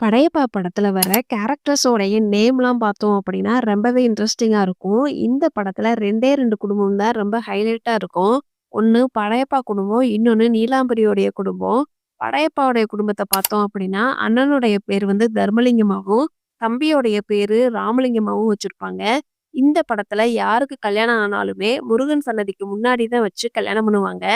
படையப்பா படத்துல வர கேரக்டர்ஸோடைய நேம்லாம் பார்த்தோம் அப்படின்னா, ரொம்பவே இன்ட்ரெஸ்டிங்கா இருக்கும். இந்த படத்துல 2டே 2 குடும்பம் தான் ரொம்ப ஹைலைட்டா இருக்கும். ஒண்ணு படையப்பா குடும்பம், இன்னொன்னு நீலாம்பரியோடைய குடும்பம். படையப்பாவுடைய குடும்பத்த பார்த்தோம் அப்படின்னா, அண்ணனுடைய பேர் வந்து தர்மலிங்கமாவும், தம்பியோடைய பேரு ராமலிங்கமாவும் வச்சிருப்பாங்க. இந்த படத்துல யாருக்கு கல்யாணம் ஆனாலுமே முருகன் சன்னதிக்கு முன்னாடி தான் வச்சு கல்யாணம் பண்ணுவாங்க.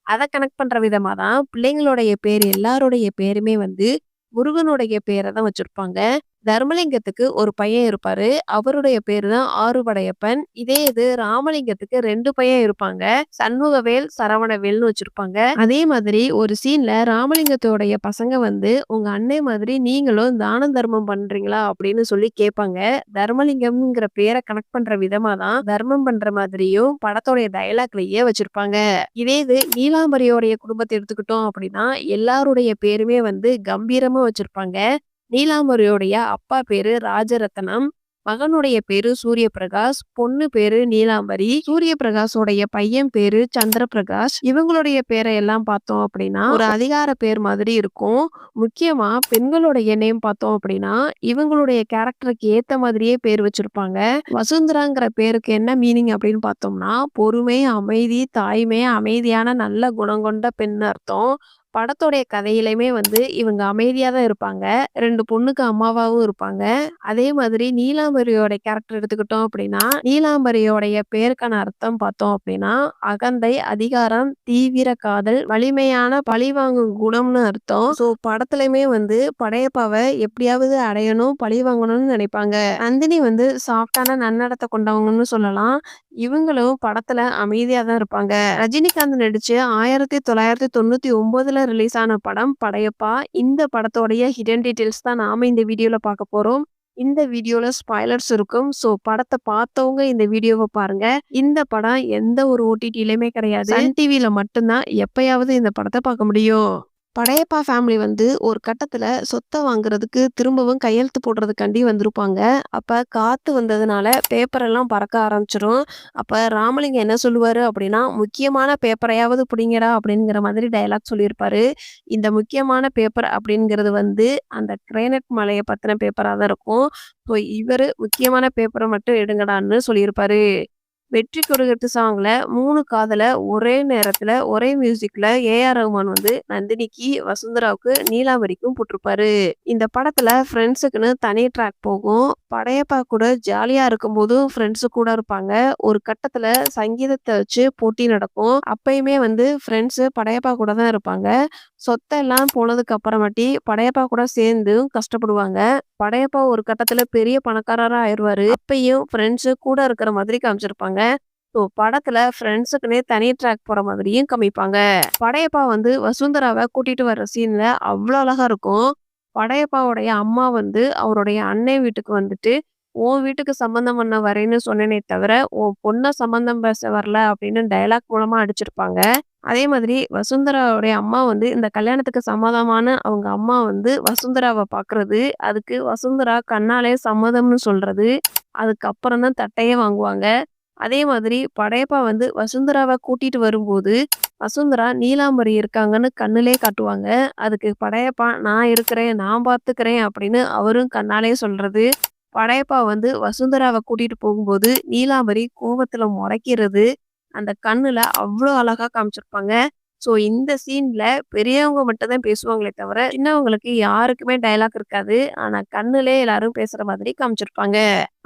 அத கனெக்ட் பண்ற விதமா தான் பிள்ளைங்களுடைய பேர் எல்லாருடைய பேருமே வந்து முருகனுடைய பேர தான் வச்சிருப்பாங்க. தர்மலிங்கத்துக்கு ஒரு பையன் இருப்பாரு. அவருடைய பேரு தான் ஆறுபடையப்பன். இதே இது ராமலிங்கத்துக்கு 2 பையன் இருப்பாங்க. சண்முகவேல், சரவணவேல்னு வச்சிருப்பாங்க. அதே மாதிரி ஒரு சீன்ல ராமலிங்கத்தோடைய பசங்க வந்து, "உங்க அண்ணன் மாதிரி நீங்களும் தானம் தர்மம் பண்றீங்களா?" அப்படின்னு சொல்லி கேட்பாங்க. தர்மலிங்கம்ங்கிற பேர கனெக்ட் பண்ற விதமா தான் தர்மம் பண்ற மாதிரியும் படத்தோடைய டயலாக்லயே வச்சிருப்பாங்க. இதே இது நீலாம்பரியோடைய குடும்பத்த எடுத்துக்கிட்டோம் அப்படின்னா, எல்லாருடைய பேருமே வந்து கம்பீரமா வச்சிருப்பாங்க. நீலாம்பரியோடைய அப்பா பேரு ராஜரத்னம். மகனுடைய பேரு சூரியபிரகாஷ். பொண்ணு பேரு நீலாம்பரி. சூரியபிரகாஷோடைய பையன் பேரு சந்திரபிரகாஷ். இவங்களுடைய பேர எல்லாம் பார்த்தோம் அப்படின்னா, ஒரு அதிகார பேர் மாதிரி இருக்கும். முக்கியமா பெண்களுடைய நேம் பார்த்தோம் அப்படின்னா, இவங்களுடைய கேரக்டருக்கு ஏத்த மாதிரியே பேர் வச்சிருப்பாங்க. வசுந்தராங்கிற பேருக்கு என்ன மீனிங் அப்படின்னு பார்த்தோம்னா, பொறுமை, அமைதி, தாய்மை, அமைதியான நல்ல குணம் கொண்ட பெண்னு அர்த்தம். படத்தோடைய கதையிலயுமே வந்து இவங்க அமைதியா தான் இருப்பாங்க. 2 பொண்ணுக்கு அம்மாவாவும் இருப்பாங்க. அதே மாதிரி நீலாம்பரியோட கேரக்டர் எடுத்துக்கிட்டோம் அப்படின்னா, நீலாம்பரியோடைய பேருக்கான அர்த்தம் பார்த்தோம் அப்படின்னா, அகந்தை, அதிகாரம், தீவிர காதல், வலிமையான பழிவாங்கும் குணம்னு அர்த்தம். ஸோ படத்துலயுமே வந்து படையப்பாவ எப்படியாவது அடையணும், பழி வாங்கணும்னு நினைப்பாங்க. நந்தினி வந்து சாஃப்ட்டான நன்னடத்தை கொண்டவங்கன்னு சொல்லலாம். இவங்களும் படத்துல அமைதியா தான் இருப்பாங்க. ரஜினிகாந்த் நடிச்சு 1999ல ரிலீஸ் ஆன படம் படையப்பா. இந்த படத்தோடைய ஹிடன் டீட்டெயில்ஸ் தான் நாம இந்த வீடியோல பார்க்க போறோம். இந்த வீடியோல ஸ்பாய்லர்ஸ் இருக்கும். ஸோ படத்த பார்த்தவங்க இந்த வீடியோவ பாருங்க. இந்த படம் எந்த ஒரு ஓடிடிலயுமே கிடையாது. சன் டிவில மட்டும் தான் எப்பயாவது இந்த படத்த பார்க்க முடியும். படையப்பா ஃபேமிலி வந்து ஒரு கட்டத்துல சொத்த வாங்குறதுக்கு திரும்பவும் கையெழுத்து போடுறதுக்காண்டி வந்திருப்பாங்க. அப்ப காத்து வந்ததுனால பேப்பர் எல்லாம் பறக்க ஆரம்பிச்சிரும். அப்ப ராமலிங்கம் என்ன சொல்லுவாரு அப்படின்னா, "முக்கியமான பேப்பரையாவது புடிங்கடா" அப்படிங்கிற மாதிரி டயலாக் சொல்லியிருப்பாரு. இந்த முக்கியமான பேப்பர் அப்படிங்கிறது வந்து அந்த கிரேனைட் மலைய பத்தின பேப்பரா தான் இருக்கும். ஸோ இவரு முக்கியமான பேப்பர மட்டும் எடுங்கடான்னு சொல்லியிருப்பாரு. வெற்றி கொடிகட்டு சாங்ல 3 காதல ஒரே நேரத்துல, ஒரே மியூசிக்ல ஏ.ஆர். ரகுமான் வந்து நந்தினிக்கு, வசுந்தராவுக்கு, நீலாம்பரிக்கும் போட்டிருப்பாரு. இந்த படத்துல ஃப்ரெண்ட்ஸுக்குன்னு தனி ட்ராக் போகும். படையப்பா கூட ஜாலியா இருக்கும்போதும் ஃப்ரெண்ட்ஸு கூட இருப்பாங்க. ஒரு கட்டத்துல சங்கீதத்த வச்சு போட்டி நடக்கும். அப்பயுமே வந்து ஃப்ரெண்ட்ஸு படையப்பா கூட தான் இருப்பாங்க. சொத்தெல்லாம் போனதுக்கு அப்புறமாட்டி படையப்பா கூட சேர்ந்தும் கஷ்டப்படுவாங்க. படையப்பா ஒரு கட்டத்துல பெரிய பணக்காரரா ஆயிருவாரு. அப்பயும் ஃப்ரெண்ட்ஸு கூட இருக்கிற மாதிரி காமிச்சிருப்பாங்க. ஸோ படத்துல ஃப்ரெண்ட்ஸுக்குன்னே தனி ட்ராக் போற மாதிரியும் காமிப்பாங்க. படையப்பா வந்து வசுந்தராவ கூட்டிட்டு வர்ற சீன்ல அவ்ளோ அழகா இருக்கும். படையப்பாவுடைய அம்மா வந்து அவருடைய அண்ணன் வீட்டுக்கு வந்துட்டு, "உன் வீட்டுக்கு சம்மந்தம் பண்ண வரேன்னு சொன்னேனே தவிர, உன் பொண்ண சம்மந்தம் பேச வரல" அப்படின்னு டயலாக் மூலமா அடிச்சிருப்பாங்க. அதே மாதிரி வசுந்தராவுடைய அம்மா வந்து இந்த கல்யாணத்துக்கு சம்மதமான அவங்க அம்மா வந்து வசுந்தராவ பார்க்குறது, அதுக்கு வசுந்தரா கண்ணாலே சம்மதம்னு சொல்றது, அதுக்கப்புறம் தான் தட்டையே வாங்குவாங்க. அதே மாதிரி படையப்பா வந்து வசுந்தராவ கூட்டிட்டு வரும்போது, வசுந்தரா நீலாம்பரி இருக்காங்கன்னு கண்ணுலே காட்டுவாங்க. அதுக்கு படையப்பா, "நான் இருக்கிறேன், நான் பார்த்துக்கிறேன்" அப்படின்னு அவரும் கண்ணாலே சொல்றது. படையப்பா வந்து வசுந்தராவ கூட்டிட்டு போகும்போது, நீலாம்பரி கோவத்துல மொறைக்கிறது, அந்த கண்ணுல அவ்ளோ அழகா காமிச்சிருப்பாங்க. ஸோ இந்த சீன்ல பெரியவங்க மட்டும் தான் பேசுவாங்களே தவிர, சின்னவங்களுக்கு யாருக்குமே டயலாக் இருக்காது. ஆனா கண்ணுலே எல்லாரும் பேசுற மாதிரி காமிச்சிருப்பாங்க.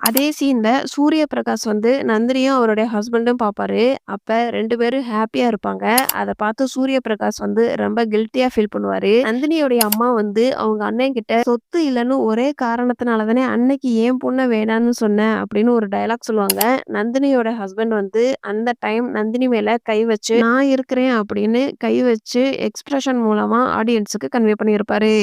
அதே சீன்ல சூர்ய பிரகாஷ் வந்து நந்தினியும் அவருடைய ஹஸ்பண்டும் பார்ப்பாரு. அப்ப 2 பேரும் ஹேப்பியா இருப்பாங்க. அத பார்த்து சூர்ய பிரகாஷ் வந்து ரொம்ப கில்ட்டியா ஃபீல் பண்ணுவாரு. நந்தினியோடைய அம்மா வந்து அவங்க அண்ணன் கிட்ட சொத்து இல்லன்னு ஒரே காரணத்தினால தானே அன்னைக்கு என் பொண்ண வேணான்னு சொன்னேன் அப்படின்னு ஒரு டயலாக் சொல்லுவாங்க. நந்தினியோட ஹஸ்பண்ட் வந்து அந்த டைம் நந்தினி மேல கை வச்சு, "நான் இருக்கிறேன்" அப்படின்னு கை வச்சு எக்ஸ்பிரஷன் மூலமா ஆடியன்ஸுக்கு கன்வே பண்ணியிருப்பாரு.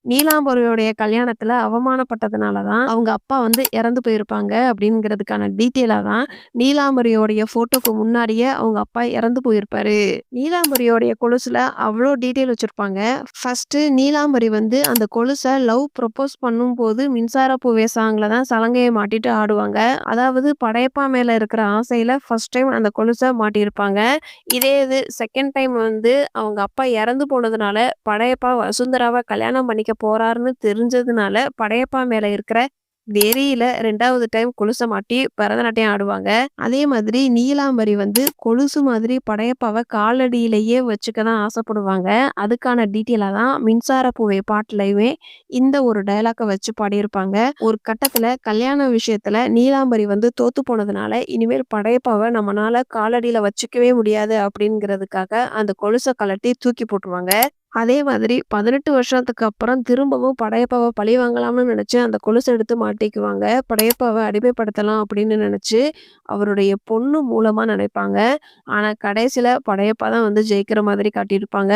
நீலாம்பரியோடைய கல்யாணத்துல அவமானப்பட்டதுனால தான் அவங்க அப்பா வந்து இறந்து போயிருப்பாங்க அப்படிங்கிறதுக்கான டீட்டெயிலா தான் நீலாம்பரியோடைய ஃபோட்டோக்கு முன்னாடியே அவங்க அப்பா இறந்து போயிருப்பாரு. நீலாம்பரியோடைய கொலுசுல அவ்ளோ டீட்டெயில் வச்சிருப்பாங்க. ஃபர்ஸ்ட்டு நீலாம்பரி வந்து அந்த கொலுச லவ் ப்ரொபோஸ் பண்ணும்போது மின்சார பூவே சாங்ல தான் சலங்கைய மாட்டிட்டு ஆடுவாங்க. அதாவது படையப்பா மேல இருக்கிற ஆசையில ஃபர்ஸ்ட் டைம் அந்த கொலுச மாட்டியிருப்பாங்க. இதே இது செகண்ட் டைம் வந்து அவங்க அப்பா இறந்து போனதுனால படையப்பா வசுந்தராவ கல்யாணம் பண்ணிக்க போறாருன்னு தெரிஞ்சதுனால படையப்பா மேல இருக்கிற வெறியில 2வது டைம் கொலுச மாட்டி பரதநாட்டியம் ஆடுவாங்க. அதே மாதிரி நீலாம்பரி வந்து கொலுசு மாதிரி படையப்பாவ காலடியிலேயே வச்சுக்க தான் ஆசைப்படுவாங்க. அதுக்கான டீட்டெயிலா தான் மின்சார பூவே பாட்டுலயுமே இந்த ஒரு டயலாக்க வச்சு பாடியிருப்பாங்க. ஒரு கட்டத்துல கல்யாண விஷயத்துல நீலாம்பரி வந்து தோத்து போனதுனால, இனிமேல் படையப்பாவ நம்மனால காலடியில வச்சுக்கவே முடியாது அப்படிங்கிறதுக்காக அந்த கொலுச கழட்டி தூக்கி போட்டுருவாங்க. அதே மாதிரி 18 வருஷத்துக்கு அப்புறம் திரும்பவும் படையப்பாவ பழி வாங்கலாம்னு நினைச்சு அந்த கொலுச எடுத்து மாட்டிக்குவாங்க. படையப்பாவ அடிமைப்படுத்தலாம் அப்படின்னு நினைச்சு, அவருடைய பொண்ணு மூலமா நினைப்பாங்க. ஆனா கடைசியில படையப்பா தான் வந்து ஜெயிக்கிற மாதிரி காட்டியிருப்பாங்க.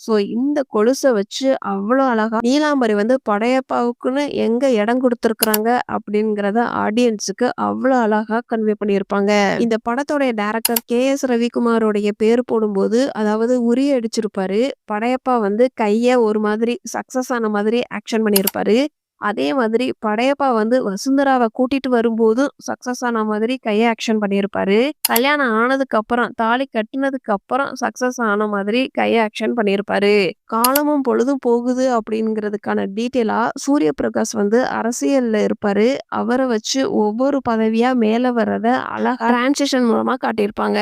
ஸோ இந்த கொலுச வச்சு அவ்வளோ அழகா நீலாம்பரி வந்து படையப்பாவுக்குன்னு எங்க இடம் குடுத்துருக்காங்க அப்படிங்கிறத ஆடியன்ஸுக்கு அவ்வளோ அழகா கன்வே பண்ணியிருப்பாங்க. இந்த படத்தோடைய டைரக்டர் கே.எஸ். ரவிக்குமாரோடைய பேர் போடும்போது, அதாவது உரி அடிச்சிருப்பாரு. படையப்பா வந்து கைய ஒரு மாதிரி சக்சஸ் ஆன மாதிரி ஆக்ஷன் பண்ணியிருப்பாரு. அதே மாதிரி படையப்பா வந்து வசுந்தராவ கூட்டிட்டு வரும்போதும் சக்சஸ் ஆன மாதிரி கைய ஆக்ஷன் பண்ணியிருப்பாரு. கல்யாணம் ஆனதுக்கு அப்புறம், தாலி கட்டுனதுக்கு அப்புறம் சக்சஸ் ஆன மாதிரி கைய ஆக்ஷன் பண்ணியிருப்பாரு. காலமும் பொழுதும் போகுது அப்படிங்கிறதுக்கான டீட்டெயிலா சூர்ய பிரகாஷ் வந்து அரசியல்ல இருப்பாரு. அவர வச்சு ஒவ்வொரு பதவியா மேல வர்றத அழகா டிரான்சிஷன் மூலமா காட்டியிருப்பாங்க.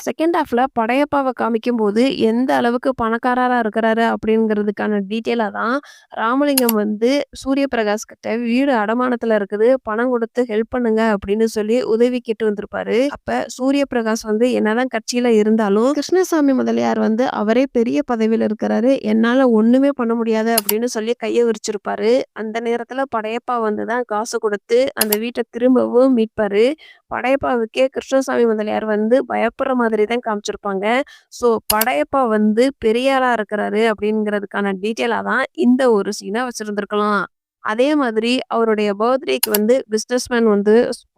செகண்ட் ஹாஃப்ல படையப்பாவ காமிக்கும்போது எந்த அளவுக்கு பணக்காரரா இருக்கிறாரு அப்படிங்கிறதுக்கான டீட்டெயிலா தான் ராமலிங்கம் வந்து சூர்ய பிரகாஷ் கிட்ட வீடு அடமானத்துல இருக்குது. பணம் கொடுத்து ஹெல்ப் பண்ணுங்க அப்படின்னு சொல்லி உதவி கேட்டு வந்திருப்பாரு. அப்ப சூர்ய பிரகாஷ் வந்து என்னதான் கட்சியில இருந்தாலும் கிருஷ்ணசாமி முதலியார் வந்து அவரே பெரிய பதவியில இருக்கிறாரு. என்னால ஒண்ணுமே பண்ண முடியாது அப்படின்னு சொல்லி கைய விரிச்சிருப்பாரு. அந்த நேரத்துல படையப்பா வந்து தான் காசு கொடுத்து அந்த வீட்டை திரும்பவும் மீட்பாரு. படையப்பாவுக்கே கிருஷ்ணசாமி முதலியார் வந்து பயப்படுற மாதிரி தான் காமிச்சிருப்பாங்க. ஸோ படையப்பா வந்து பெரிய ஆளா இருக்கிறாரு அப்படிங்கிறதுக்கான டீட்டெயிலா தான் இந்த ஒரு சீனை வச்சிருந்திருக்கலாம். அதே மாதிரி அவருடைய பர்த்டேக்கு வந்து பிசினஸ்மேன் வந்து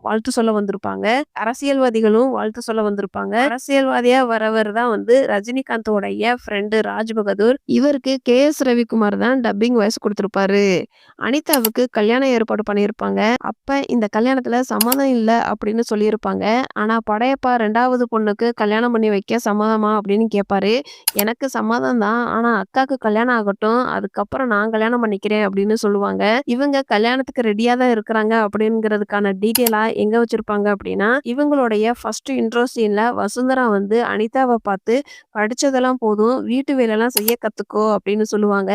வாழ்த்து சொல்ல வந்திருப்பாங்க. அரசியல்வாதிகளும் வாழ்த்து சொல்ல வந்திருப்பாங்க. அரசியல்வாதியா வரவர் தான் வந்து ரஜினிகாந்தோடைய ஃப்ரெண்டு ராஜ்பகதூர். இவருக்கு கே.எஸ். ரவிக்குமார் தான் டப்பிங் வாய்ஸ் குடுத்திருப்பாரு. அனிதாவுக்கு கல்யாணம் ஏற்பாடு பண்ணியிருப்பாங்க. அப்ப இந்த கல்யாணத்துல சம்மதம் இல்ல அப்படின்னு சொல்லியிருப்பாங்க. ஆனா படையப்பா 2வது பொண்ணுக்கு கல்யாணம் பண்ணி வைக்க சம்மதமா அப்படின்னு கேட்பாரு. எனக்கு சம்மதம் தான். ஆனா அக்காக்கு கல்யாணம் ஆகட்டும். அதுக்கப்புறம் நான் கல்யாணம் பண்ணிக்கிறேன் அப்படின்னு சொல்லுவாங்க. இவங்க கல்யாணத்துக்கு ரெடியா தான் இருக்கிறாங்க அப்படிங்கிறதுக்கான டீட்டெயிலா எங்க வச்சிருப்பாங்க அப்படின்னா, இவங்களுடைய ஃபர்ஸ்ட் இன்ட்ரோ சீன்ல வசுந்தரா வந்து அனிதாவ பார்த்து படிச்சதெல்லாம் போதும். வீட்டு வேலைலாம் செய்ய கத்துக்கோ அப்படின்னு சொல்லுவாங்க.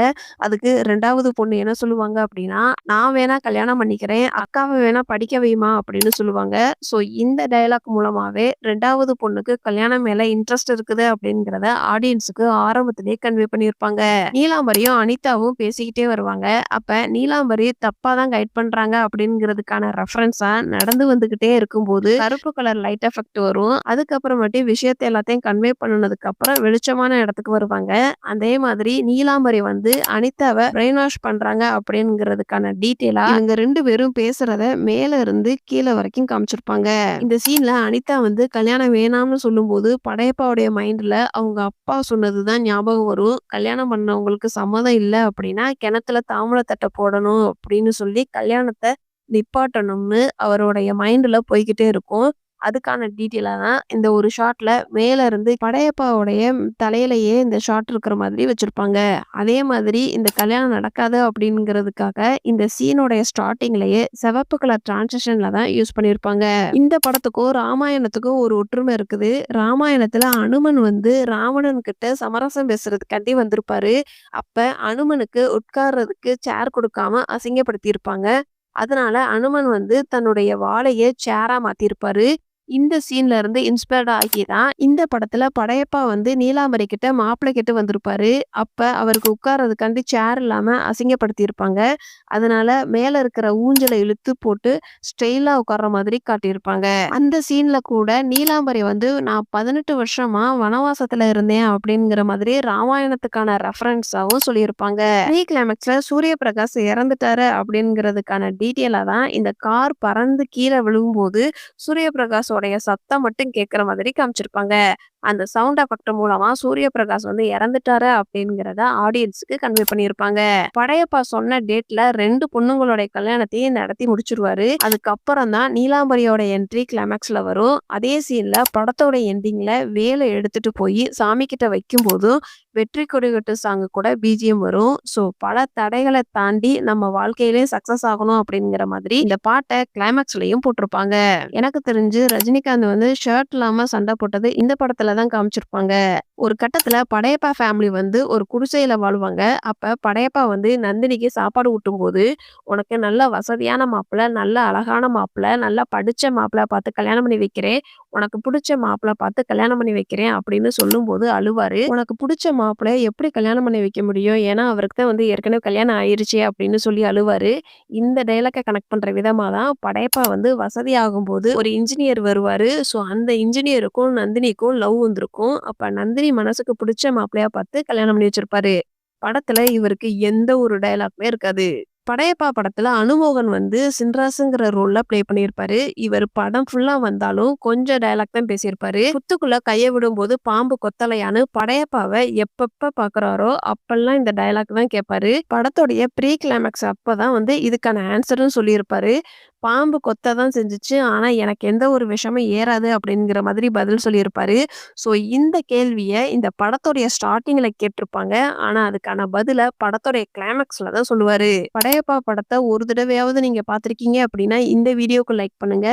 அதுக்கு 2வது பொண்ணு என்ன சொல்லுவாங்க அப்படின்னா, நான் வேணா கல்யாணம் பண்ணிக்கிறேன். அக்காவ வேணா படிக்க வைம்மா அப்படின்னு சொல்லுவாங்க. ஸோ இந்த டயலாக் மூலமாவே 2வது பொண்ணுக்கு கல்யாணம் மேல இன்ட்ரெஸ்ட் இருக்குது அப்படிங்கிறத ஆடியன்ஸுக்கு ஆரம்பத்திலேயே கன்வே பண்ணியிருப்பாங்க. நீலாம்பரியும் அனிதாவும் பேசிக்கிட்டே வருவாங்க. அப்ப நீலாம்பரி தப்பா தான் கைட் பண்றாங்க அப்படிங்கிறதுக்கான ரெஃபரன்ஸா நடந்து வந்துகிட்டே இருக்கும்போது கருப்பு கலர் லைட் எஃபெக்ட் வரும். அதுக்கப்புறமேட்டு விஷயத்த எல்லாத்தையும் கன்வே பண்ணுனதுக்கு அப்புறம் வெளிச்சமான இடத்துக்கு வருவாங்க. அதே மாதிரி நீலாம்பரி வந்து அனிதாவ பிரெயின் வாஷ் பண்றாங்க அப்படிங்கிறதுக்கான டீட்டெயிலா இவங்க 2 பேரும் பேசுறத மேல இருந்து கீழ வரைக்கும் காமிச்சிருப்பாங்க. இந்த சீன்ல அனிதா வந்து கல்யாணம் வேணாம்னு சொல்லும்போது படையப்பாவுடைய மைண்ட்ல அவங்க அப்பா சொன்னதுதான் ஞாபகம் வரும். கல்யாணம் பண்ணவங்களுக்கு சம்மதம் இல்ல அப்படின்னா கிணத்துல தாம்பூல தட்டை போடணும் அப்படின்னு சொல்லி கல்யாணத்த நிப்பாட்டணும்னு அவருடைய மைண்ட்ல போய்க்கிட்டே இருக்கும். அதுக்கான டீட்டெயிலா தான் இந்த ஒரு ஷாட்ல மேல இருந்து படையப்பாவுடைய தலையிலேயே இந்த ஷாட் இருக்கிற மாதிரி வச்சிருப்பாங்க. அதே மாதிரி இந்த கல்யாணம் நடக்காது அப்படிங்கிறதுக்காக இந்த சீனோடைய ஸ்டார்ட்டிங்லயே சிவப்பு கலர் டிரான்சிஷன்ல தான் யூஸ் பண்ணியிருப்பாங்க. இந்த படத்துக்கும் ராமாயணத்துக்கும் ஒரு ஒற்றுமை இருக்குது. ராமாயணத்துல அனுமன் வந்து ராவணன் கிட்ட சமரசம் பேசுறதுக்காண்டி வந்திருப்பாரு. அப்ப அனுமனுக்கு உட்கார்றதுக்கு சேர் கொடுக்காம அசிங்கப்படுத்தியிருப்பாங்க. அதனால அனுமன் வந்து தன்னுடைய வாளையே சேரா மாத்திருப்பாரு. இந்த சீன்ல இருந்து இன்ஸ்பயர்ட் ஆகி தான் இந்த படத்துல படையப்பா வந்து நீலாம்பரி கிட்ட மாப்பிள்ளை கேட்டு வந்திருப்பாரு. அப்ப அவருக்கு உட்கார்றதுக்காண்டி சேர் இல்லாம அசிங்கப்படுத்தியிருப்பாங்க. அதனால மேல இருக்கிற ஊஞ்சலை இழுத்து போட்டு ஸ்டைலா உட்கார்ற மாதிரி காட்டியிருப்பாங்க. அந்த சீன்ல கூட நீலாம்பரி வந்து நான் 18 வருஷமா வனவாசத்துல இருந்தேன் அப்படிங்கிற மாதிரி ராமாயணத்துக்கான ரெஃபரன்ஸாவும் சொல்லியிருப்பாங்க. ப்ரீ கிளைமேக்ஸ்ல சூரிய பிரகாஷ் இறந்துட்டாரு அப்படிங்கிறதுக்கான டீட்டெயிலா தான் இந்த கார் பறந்து கீழே விழும்போது சூரிய பிரகாஷோடைய சத்தம் மட்டும் கேட்கிற மாதிரி காமிச்சிருப்பாங்க. அந்த சவுண்ட் எஃபெக்ட் மூலமா சூரிய பிரகாஷ் வந்து இறந்துட்டாரு அப்படிங்கிறத ஆடியன்ஸுக்கு கன்வே பண்ணியிருப்பாங்க. படையப்பா சொன்ன டேட்ல 2 பொண்ணுங்களுடைய கல்யாணத்தையும் நடத்தி முடிச்சிருவாரு. அதுக்கப்புறம் தான் நீலாம்பரியோட என்ட்ரி கிளைமேக்ஸ்ல வரும். அதே சீன்ல படத்தோட எண்டிங்ல வேலை எடுத்துட்டு போய் சாமி கிட்ட வைக்கும்போது வெற்றி கொடிகட்டு சாங் கூட பிஜிஎம் வரும். ஸோ பல தடைகளை தாண்டி நம்ம வாழ்க்கையிலேயே சக்சஸ் ஆகணும் அப்படிங்கிற மாதிரி இந்த பாட்டை கிளைமேக்ஸ்லயும் போட்டிருப்பாங்க. எனக்கு தெரிஞ்சு ரஜினிகாந்த் வந்து ஷர்ட் இல்லாம சண்டை போட்டது இந்த படத்துல தான் காமிச்சிருப்பாங்க. ஒரு கட்டத்துல படையப்பா ஃபேமிலி வந்து ஒரு குடிசையில வாழ்வாங்க. அப்ப படையப்பா வந்து நந்தினிக்கு சாப்பாடு ஊட்டும்போது, உனக்கு நல்ல வசதியான மாப்பிள்ளை, நல்ல அழகான மாப்பிள்ளை, நல்லா படிச்ச மாப்பிள்ளை பார்த்து கல்யாணம் பண்ணி வைக்கிறேன். உனக்கு பிடிச்ச மாப்பிள்ளை பார்த்து கல்யாணம் பண்ணி வைக்கிறேன் அப்படின்னு சொல்லும்போது அழுவாரு. உனக்கு பிடிச்ச மாப்பிள்ளைய எப்படி கல்யாணம் பண்ணி வைக்க முடியும்? ஏன்னா அவருக்கு தான் வந்து ஏற்கனவே கல்யாணம் ஆயிருச்சே அப்படின்னு சொல்லி அழுவாரு. இந்த டயலாக்க கனெக்ட் பண்ற விதமா தான் படையப்பா வந்து வசதி ஆகும்போது ஒரு இன்ஜினியர் வருவாரு. ஸோ அந்த இன்ஜினியருக்கும் நந்தினிக்கும் லவ் வந்திருக்கும். அப்ப நந்தினி மனசுக்கு பிடிச்ச மாப்பிள்ளையா பார்த்து கல்யாணம் பண்ணி வச்சிருப்பாரு. படத்துல இவருக்கு எந்த ஒரு டயலாக்குமே இருக்காது. படையப்பா படத்துல அனுமோகன் வந்து சின்ராசுங்கிற ரோல்ல ப்ளே பண்ணியிருப்பாரு. இவர் படம் ஃபுல்லா வந்தாலும் கொஞ்சம் டயலாக் தான் பேசியிருப்பாரு. புத்துக்குள்ள கைய விடும்போது பாம்பு கொத்தலையான்னு படையப்பாவை எப்பப்ப பாக்குறாரோ அப்பெல்லாம் இந்த டயலாக் தான் கேட்பாரு. படத்தோடைய ப்ரீ கிளைமேக்ஸ் அப்பதான் வந்து இதுக்கான ஆன்சரும் சொல்லியிருப்பாரு. பாம்பு கொத்த தான் செஞ்சுச்சு. ஆனா எனக்கு எந்த ஒரு விஷமும் ஏறாது அப்படிங்கிற மாதிரி பதில் சொல்லியிருப்பாரு. ஸோ இந்த கேள்விய இந்த படத்தோடைய ஸ்டார்ட்டிங்ல கேட்டிருப்பாங்க. ஆனா அதுக்கான பதில படத்தோடைய கிளைமேக்ஸ்ல தான் சொல்லுவாரு. படையப்பா படத்த ஒரு தடவையாவது நீங்க பார்த்திருக்கீங்க அப்படின்னா இந்த வீடியோக்கு லைக் பண்ணுங்க.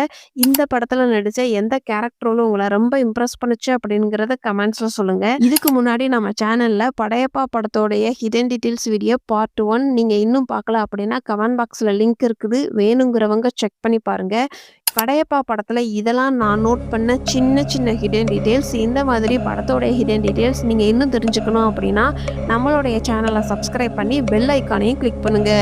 இந்த படத்துல நடிச்ச எந்த கேரக்டர் ரோலும் உங்கள ரொம்ப இம்ப்ரெஸ் பண்ணுச்சு அப்படிங்கிறத கமெண்ட்ஸ்ல சொல்லுங்க. இதுக்கு முன்னாடி நம்ம சேனல்ல படையப்பா படத்தோடைய ஹிடன் டீடைல்ஸ் வீடியோ பார்ட் 1 நீங்க இன்னும் பார்க்கல அப்படின்னா கமெண்ட் பாக்ஸ்ல லிங்க் இருக்குது. வேணுங்கிறவங்க செக் பண்ணி பாருங்க. படையப்பா படத்துல இதெல்லாம் நான் நோட் பண்ண சின்ன சின்ன ஹிடன் டீடைல்ஸ். இந்த மாதிரி படத்தோட ஹிடன் டீடைல்ஸ் நீங்க இன்னும் தெரிஞ்சுக்கணும் அப்படின்னா நம்மளுடைய சேனலை சப்ஸ்கிரைப் பண்ணி பெல் ஐக்கானையும் கிளிக் பண்ணுங்க.